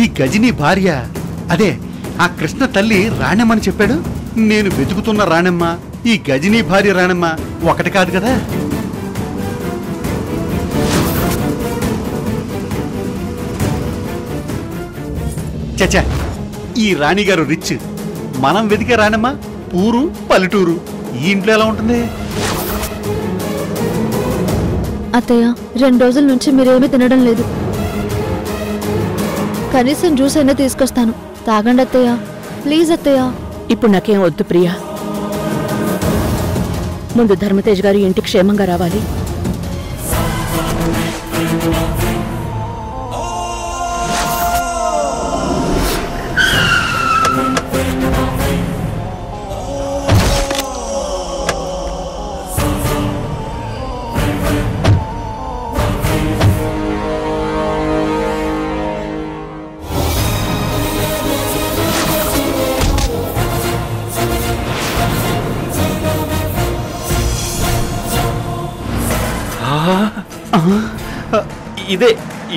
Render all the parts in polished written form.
ఈ గజని భార్య అదే ఆ కృష్ణ తల్లి రాణమ్మని చెప్పాడు. నేను వెతుకుతున్న రాణమ్మ ఈ గజని భార్య రాణమ్మ ఒకటి కాదు కదా. చచ్చా, ఈ రాణిగారు రిచ్, మనం వెతికే రాణమ్మ ఊరు పల్లెటూరు. ఈ ఇంట్లో ఎలా ఉంటుంది? అత్తయ్య 2 రోజుల నుంచి మీరేమీ తినడం లేదు. కనీసం జ్యూస్ అయినా తీసుకొస్తాను, తాగండి అత్తయ్య, ప్లీజ్ అత్తయ్య. ఇప్పుడు నాకేం వద్దు ప్రియా. ముందు ధర్మతేజ్ గారు ఇంటికి క్షేమంగా రావాలి.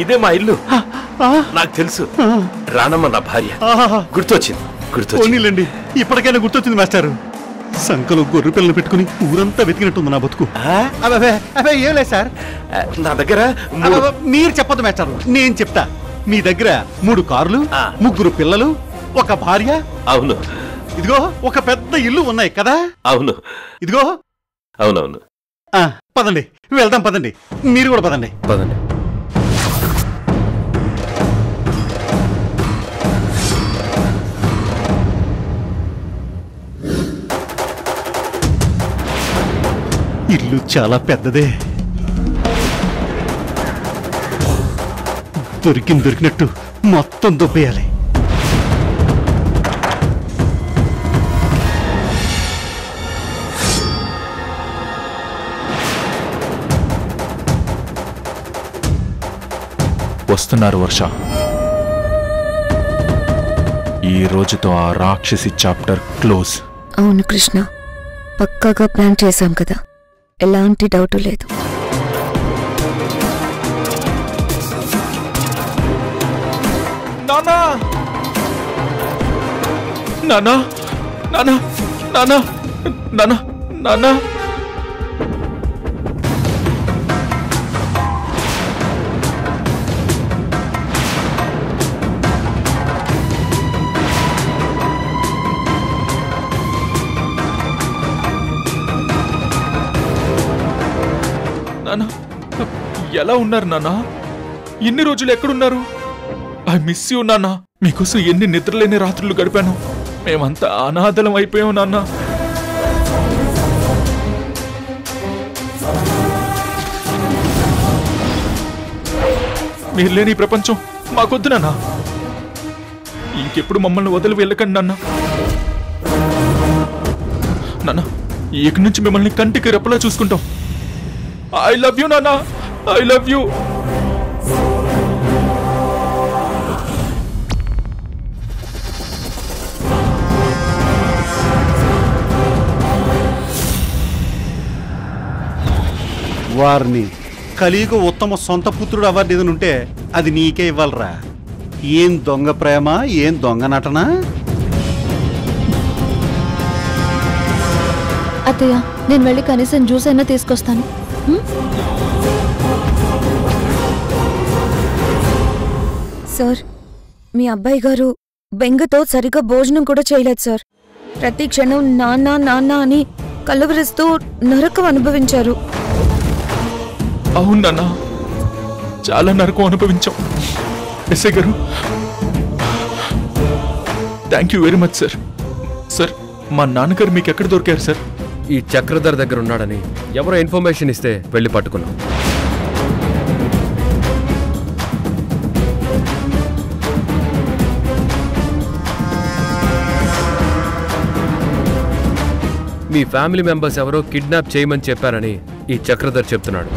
ఇదే మా ఇల్లు. నాకు తెలుసు, రానమ్మ నా భార్య. గుర్తొచ్చింది. ఇప్పటికైనా గుర్తొచ్చింది మాస్టారు. సంకలో గొర్రె పిల్లలు పెట్టుకుని ఊరంతా వెతికినట్టుంది నా బతుకు. అదే ఏం లేదు సార్, నా దగ్గర మీరు చెప్పొద్దు మాస్టారు, నేను చెప్తా. మీ దగ్గర 3 కార్లు, 3 పిల్లలు, 1 భార్య. అవును. ఇదిగో ఒక పెద్ద ఇల్లు ఉన్నాయి కదా. అవును. ఇదిగో. అవునవును. పదండి వెళ్దాం, పదండి. మీరు కూడా పదండి. పదండి. ఇల్లు చాలా పెద్దదే. దొరికినట్టు మొత్తం దొబ్బేయాలి. వస్తున్నారు వర్ష. ఈ రోజుతో ఆ రాక్షసి చాప్టర్ క్లోజ్. అవును కృష్ణ, పక్కాగా ప్లాన్ చేశాం కదా, ఎలాంటి డౌట్ లేదు. నానా నానా నానా నానా నానా నానా నానా ఎలా ఉన్నారు నానా? ఇన్ని రోజులు ఎక్కడున్నారు? ఐ మిస్ యూ నాన్నా. మీకోసం ఎన్ని నిద్రలేని రాత్రులు గడిపాను. మేమంతా అనాథలం అయిపోయాం నాన్నా. మీరు లేని ప్రపంచం మాకొద్దు నాన్నా. ఇంకెప్పుడు మమ్మల్ని వదిలి వెళ్ళకండి నాన్నా. నాన్నా, ఇక నుంచి మిమ్మల్ని కంటికి రెప్పలా చూసుకుంటాం. ఐ లవ్ యూ నాన్నా, ఐ లవ్ యూ. వారిని కలియుగ ఉత్తమ సొంత పుత్రుడు అవార్డు ఏదైనా ఉంటే అది నీకే ఇవ్వాలరా. ఏం దొంగ ప్రేమ, ఏం దొంగ నటన. అత్తయ్య, నేను వెళ్ళి కనీసం జ్యూస్ అయినా తీసుకొస్తాను. సార్, మీ అబ్బాయి గారు బెంగతో సరిగ్గా భోజనం కూడా చేయలేదు సార్. ప్రతి క్షణం నాన్న నాన్న అని కలవరిస్తూ నరకం అనుభవించారు. అవునన్నా, చాలా నరకం అనుభవించాం. ఎస్ఐ గారు, thank you very much sir. Sir, మా నాన్నగారు మీకు ఎక్కడ దొరికారు సార్? ఈ చక్రధర్ దగ్గర ఉన్నాడని ఎవరో ఇన్ఫర్మేషన్ ఇస్తే వెళ్ళి పట్టుకున్నాం. మీ ఫ్యామిలీ మెంబర్స్ ఎవరో కిడ్నాప్ చేయమని చెప్పారని ఈ చక్రధర్ చెప్తున్నాడు.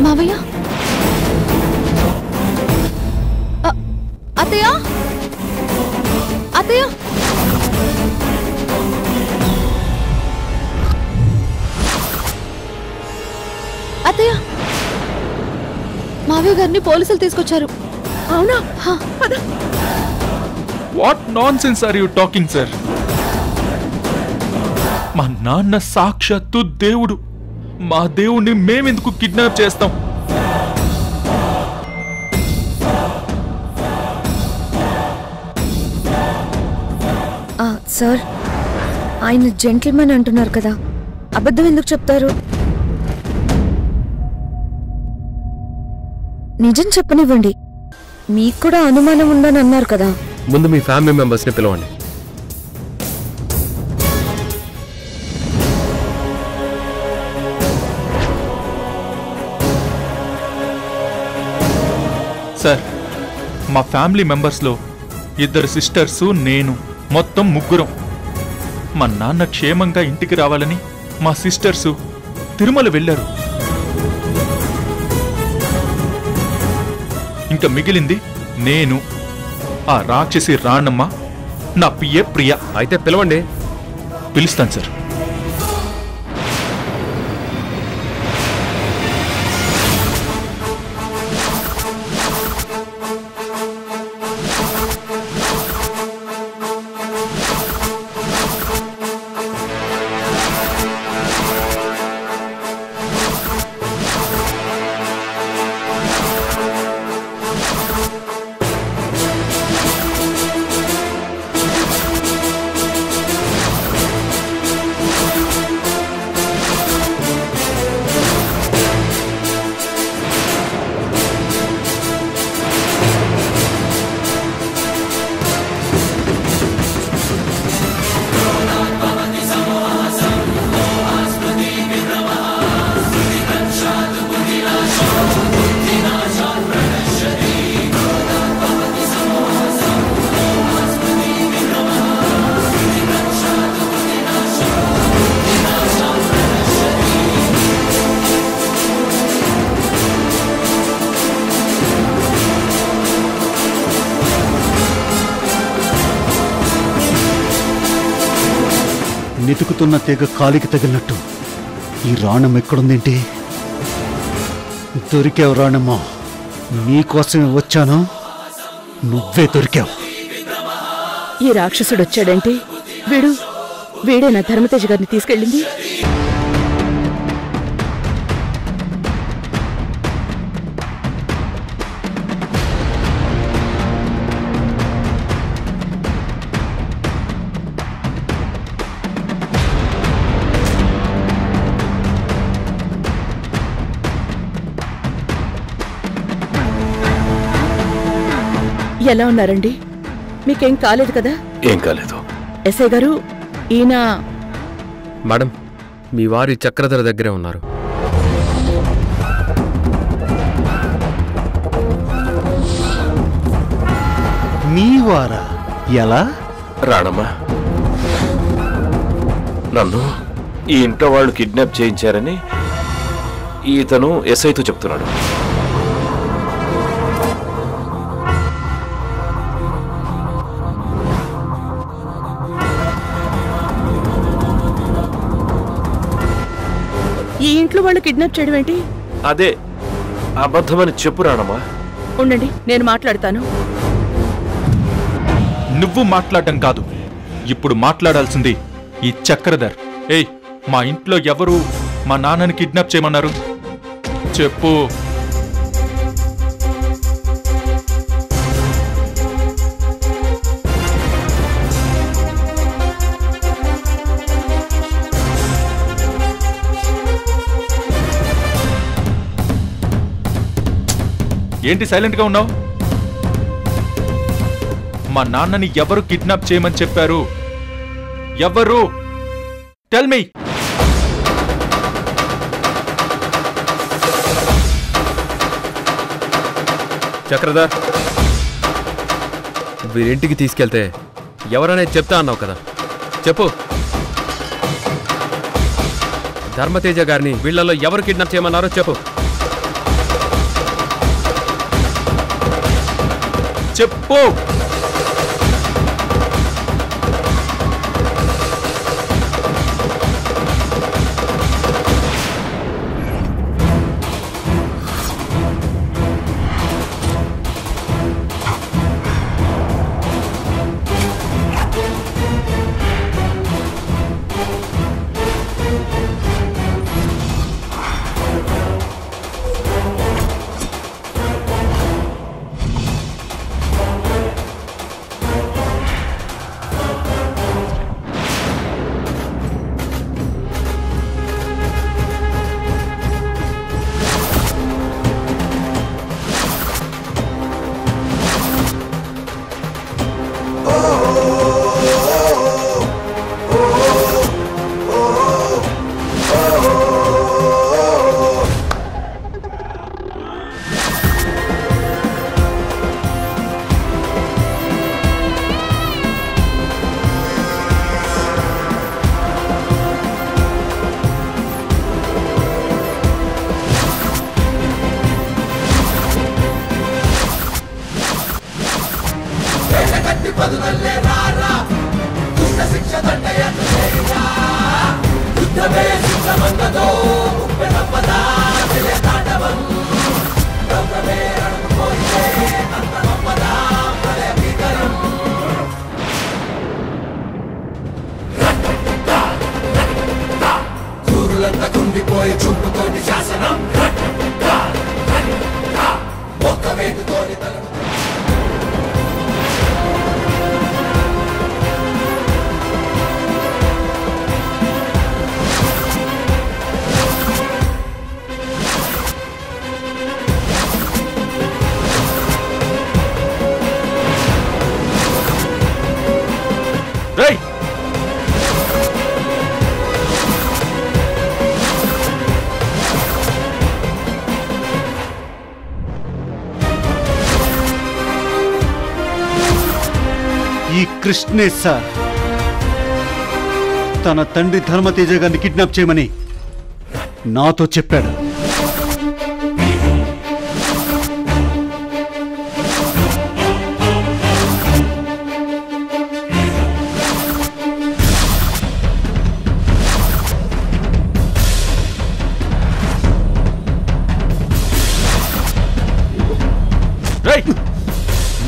మావయ్య, అత్తయ్య, అత్తయ్య, అత్తయ్య, మావయ్య గారిని పోలీసులు తీసుకొచ్చారు. అవునా? What nonsense are you talking sir? మా నాన్న సాక్షాత్తు దేవుడు. మా దేవుణ్ణి మేమెందుకు కిడ్నాప్ చేస్తాం? సార్, ఆయన జెంటిల్మెన్ అంటున్నారు కదా, అబద్ధం ఎందుకు చెప్తారు? నిజం చెప్పనివ్వండి. మీకు కూడా అనుమానం ఉందని అన్నారు కదా. ముందు మీ ఫ్యామిలీ మెంబర్స్ని పిలవండి. సార్, మా ఫ్యామిలీ మెంబర్స్లో 2 సిస్టర్సు, నేను, మొత్తం 3. మా నాన్న క్షేమంగా ఇంటికి రావాలని మా సిస్టర్సు తిరుమల వెళ్ళారు. ఇంకా మిగిలింది నేను, ఆ రాక్షసి రాణమ్మ, నా పిఏ ప్రియ. అయితే పిలవండి. పిలుస్తాను సార్. వెతుకుతున్న తెగ కాలికి తగిలినట్టు ఈ రాణం ఎక్కడుందేంటి? దొరికావు రాణమ్మ, నీకోసమే వచ్చాను, నువ్వే దొరికావు. ఈ రాక్షసుడు వచ్చాడంటే వీడేనా ధర్మతేజ్ గారిని తీసుకెళ్ళింది? ఎలా ఉన్నారండి? మీకేం కాలేదు కదా? ఏం కాలేదు. ఎస్ఐ గారు, ఈయన మేడం, మీ వారి చక్రధర దగ్గరే ఉన్నారు. మీ వారా? ఎలా? రాణమ్మా, నన్ను ఈ ఇంట్లో వాళ్ళు కిడ్నాప్ చేయించారని ఇతను ఎస్ఐతో చెప్తున్నాడు. ఈ ఇంట్లో వాళ్ళు కిడ్నాప్ చేయడం ఏంటి? అదే అబద్ధమని చెప్పు రాణమ్మా. ఉండండి, నేను మాట్లాడతాను. నువ్వు మాట్లాడటం కాదు, ఇప్పుడు మాట్లాడాల్సింది ఈ చక్రధర్. ఏయ్, మా ఇంట్లో ఎవరు మా నాన్నని కిడ్నాప్ చేయమన్నారు? చెప్పు. ఏంటి సైలెంట్గా ఉన్నావు? మా నాన్నని ఎవరు కిడ్నాప్ చేయమని చెప్పారు? ఎవరు? Tell me. చక్రధర్, వీరింటికి తీసుకెళ్తే ఎవరనేది చెప్తా అన్నావు కదా, చెప్పు. ధర్మతేజ గారిని వీళ్లలో ఎవరు కిడ్నాప్ చేయమన్నారో చెప్పు. చెప్పు. ఈ కృష్ణే సార్ తన తండ్రి ధర్మతేజ గారిని కిడ్నాప్ చేయమని నాతో చెప్పాడు.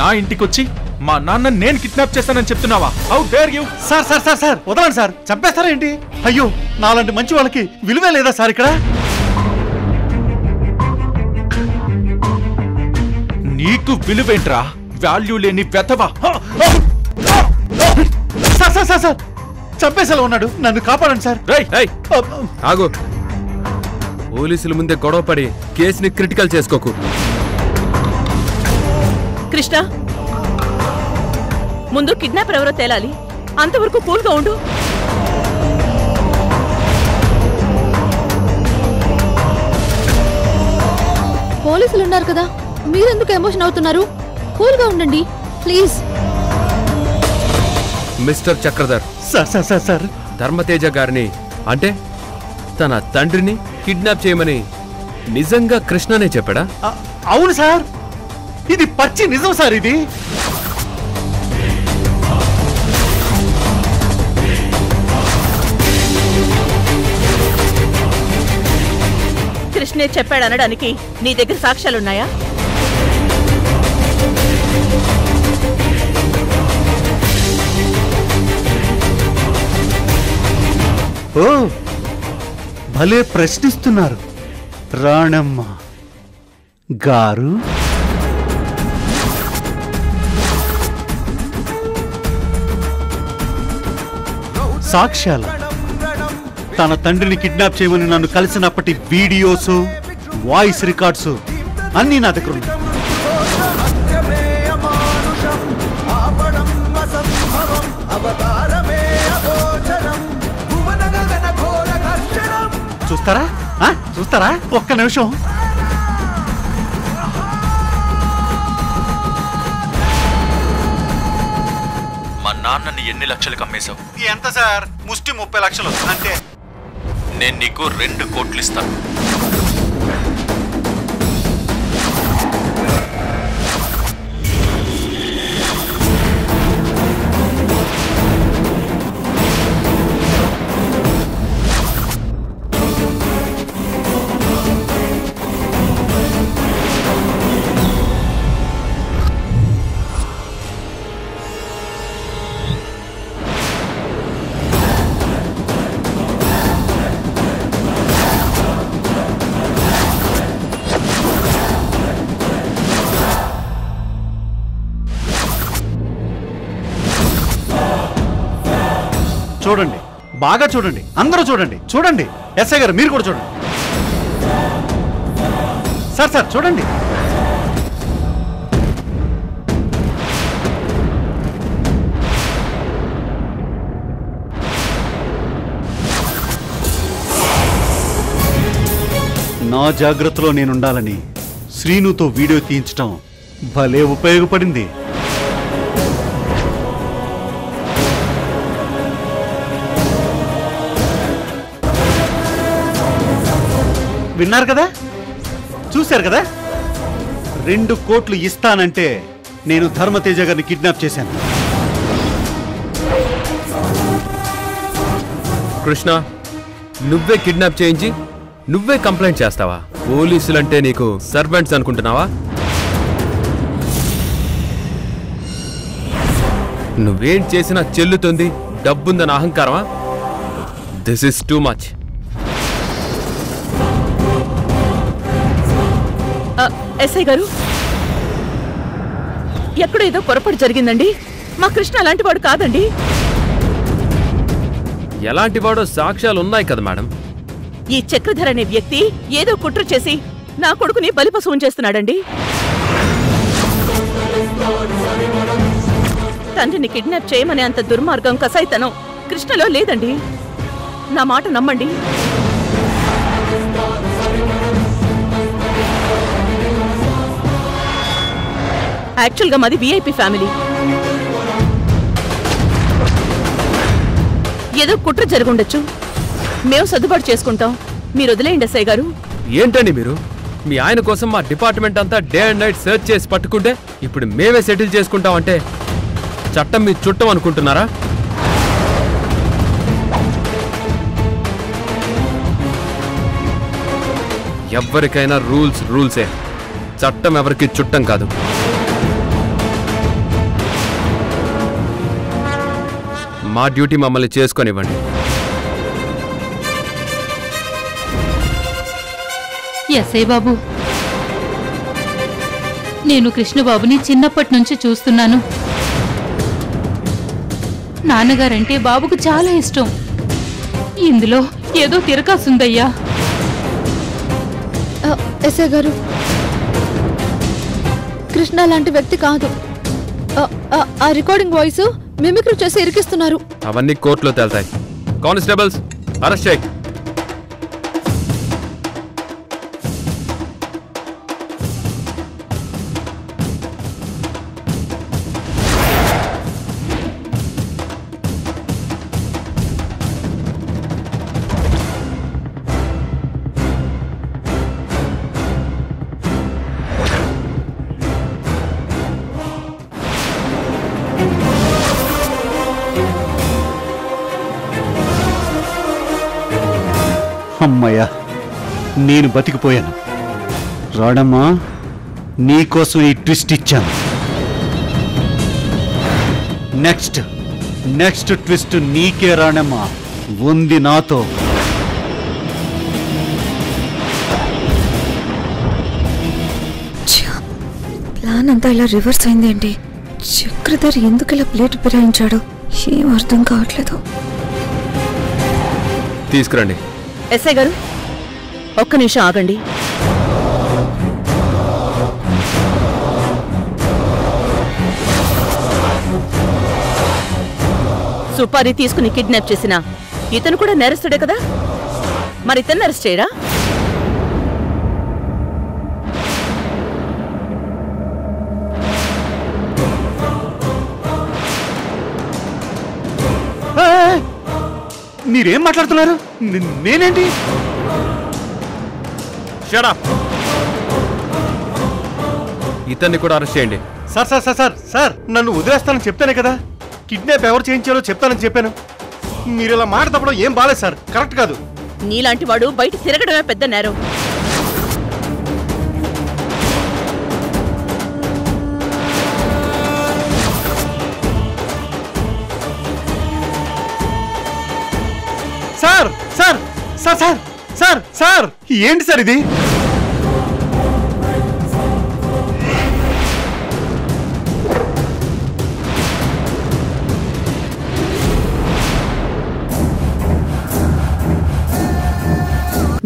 నా ఇంటికొచ్చి మా నాన్న నేను కిడ్నాప్ చేస్తానని చెప్తున్నావా? How dare you? Sir sir sir sir వదలండి సార్, చంపేస్తారా ఏంటి? అయ్యో, నాలాంటి మంచి వాళ్ళకి విలువే లేదా సార్ ఇక్కడ? నీకు విలువేంట్రా? వాల్యూ లేని వెతవా? సార్ సార్ సార్ సార్ చంపేసేలా ఉన్నాడు, నన్ను కాపాడండి సార్. ఆగు. పోలీసుల ముందే గొడవపడి కేసుని క్రిటికల్ చేసుకోకు. కృష్ణ, ముందు కిడ్నాపర్ ఎవరో తేలాలి. అంతవరకు కూల్గా ఉండు. పోలీసులు ఉన్నారు కదా, మీరెందుకు ఎమోషన్ అవుతున్నారు? కూల్గా ఉండండి please. Mister Chakradhar, sir sir sir sir Dharmateja గారిని అంటే తన తండ్రిని కిడ్నాప్ చేయమని నిజంగా కృష్ణనే చెప్పాడా? అవును సార్, ఇది పచ్చి నిజం సార్. ఇది కృష్ణే చెప్పాడనడానికి నీ దగ్గర సాక్ష్యాలున్నాయా? ఓ, భలే ప్రశ్నిస్తున్నారు రాణమ్మ గారు. సాక్ష్యాల తన తండ్రిని కిడ్నాప్ చేయమని నన్ను కలిసినప్పటి వీడియోస్, వాయిస్ రికార్డ్స్ అన్నీ నా దగ్గర ఉన్నాయి. చూస్తారా? చూస్తారా? ఒక్క నిమిషం. మా నాన్నని ఎన్ని లక్షలకు అమ్మేశావు? ఎంత సార్? ముష్టి 30 లక్షలు అంతే. నేను నీకు 2 కోట్లు ఇస్తాను. చూడండి, బాగా చూడండి, అందరూ చూడండి. చూడండి ఎస్ఐ గారు, మీరు కూడా చూడండి. సార్ సార్ చూడండి. నా జాగ్రత్తలో నేనుండాలని శ్రీనుతో వీడియో తీయించటం భలే ఉపయోగపడింది. విన్నారు కదా, చూశారు కదా. 2 కోట్లు ఇస్తానంటే నేను ధర్మతేజ గారిని కిడ్నాప్ చేశాను. కృష్ణ, నువ్వే కిడ్నాప్ చేయించి నువ్వే కంప్లైంట్ చేస్తావా? పోలీసులంటే నీకు సర్వెంట్స్ అనుకుంటున్నావా? నువ్వేం చేసినా చెల్లుతుంది డబ్బుందని అహంకారమా? This is too much. SI గారు, ఎక్కడో ఏదో పొరపాటు జరిగిందండి. మా కృష్ణ అలాంటి వాడు కాదండి. ఎలాంటి వాడో సాక్ష్యాలు ఉన్నాయి కదా మేడం. ఈ చక్రధర్ అనే వ్యక్తి ఏదో కుట్ర చేసి నా కొడుకుని బలిపశువుని చేస్తున్నాడండి. తండ్రిని కిడ్నాప్ చేయమనే అంత దుర్మార్గం, కసాయితనం కృష్ణలో లేదండి. నా మాట నమ్మండి. యాక్చువల్గా మాది విఐపి ఫ్యామిలీ. ఏదో కుట్ర జరుగుండొచ్చు, మేము సర్దుబాటు చేసుకుంటాం. మీరు వదిలేయండి ఎస్ఐ గారు. ఏంటండి మీరు? మీ ఆయన కోసం మా డిపార్ట్మెంట్ అంతా డే అండ్ నైట్ సెర్చ్ చేసి పట్టుకుంటే ఇప్పుడు మేమే సెటిల్ చేసుకుంటామంటే చట్టం మీ చుట్టం అనుకుంటున్నారా? ఎవరికైనా రూల్స్ రూల్సే, చట్టం ఎవరికి చుట్టం కాదు. మా డ్యూటీ మమ్మల్ని చేసుకొనివ్వండి. ఎస్ఐ బాబు, నేను కృష్ణబాబుని చిన్నప్పటి నుంచి చూస్తున్నాను. నాన్నగారంటే బాబుకు చాలా ఇష్టం. ఇందులో ఏదో తిరకాసుందయ్యా. ఎస్ఐ గారు, కృష్ణ లాంటి వ్యక్తి కాదు. ఆ రికార్డింగ్ వాయిస్ మిమిక్రీ చేసి ఇరికిస్తున్నారు. అవన్నీ కోర్టులో తేల్తాయి. కానిస్టేబుల్స్, అరెస్ట్ చేయి. అమ్మయ్యా, నేను బతికిపోయాను. రాడమ్మా, నీకోసం ఈ ట్విస్ట్ ఇచ్చాను. నెక్స్ట్ ట్విస్ట్ నీకే రాణమ్మా, ఉంది నాతో. ప్లాన్ అంతా ఇలా రివర్స్ అయిందేంటి? చక్రధర్ ఎందుకు ఇలా ప్లేట్ ఫిరాయించాడు? ఏం అర్థం కావట్లేదు. తీసుకురండి. ఎస్ఐ గారు, ఒక్క నిమిషం ఆగండి. సుపారీ తీసుకుని కిడ్నాప్ చేసిన ఇతను కూడా నేరస్తుడే కదా, మరి ఇతను అరెస్ట్ చేయరా? మీరేం మాట్లాడుతున్నారు? నేనేంటి? Shut up. ఇతన్ని కూడా అరెస్ట్ చేయండి. Sir sir sir sir sir నన్ను వదిలేస్తానని చెప్తానే కదా, కిడ్నాప్ ఎవరు చేయించాలో చెప్తానని చెప్పాను. మీరు ఇలా మాట తప్పడం ఏం బాలేదు సార్, కరెక్ట్ కాదు. నీలాంటి వాడు బయట తిరగడమే పెద్ద నేరం. Sir sir sir sir sir sir ఏంటి సార్ ఇది?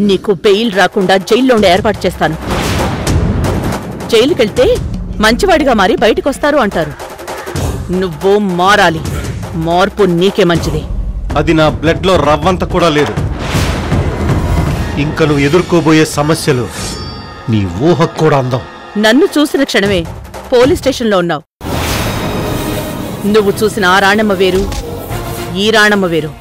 నీకు బెయిల్ రాకుండా జైల్లో ఉండే ఏర్పాటు చేస్తాను. జైలుకెళ్తే మంచివాడిగా మారి బయటకొస్తారు అంటారు. నువ్వు మారాలి. మార్పు నీకే మంచిది. అది నా బ్లడ్ లో రవ్వంత కూడా లేదు. ఇంకా నువ్వు ఎదుర్కోబోయే సమస్యలు నీ ఊహకు కూడా అందం. నన్ను చూసిన క్షణమే పోలీస్ స్టేషన్లో ఉన్నావు. నువ్వు చూసిన ఆ రాణమ్మ వేరు, ఈ రాణమ్మ వేరు.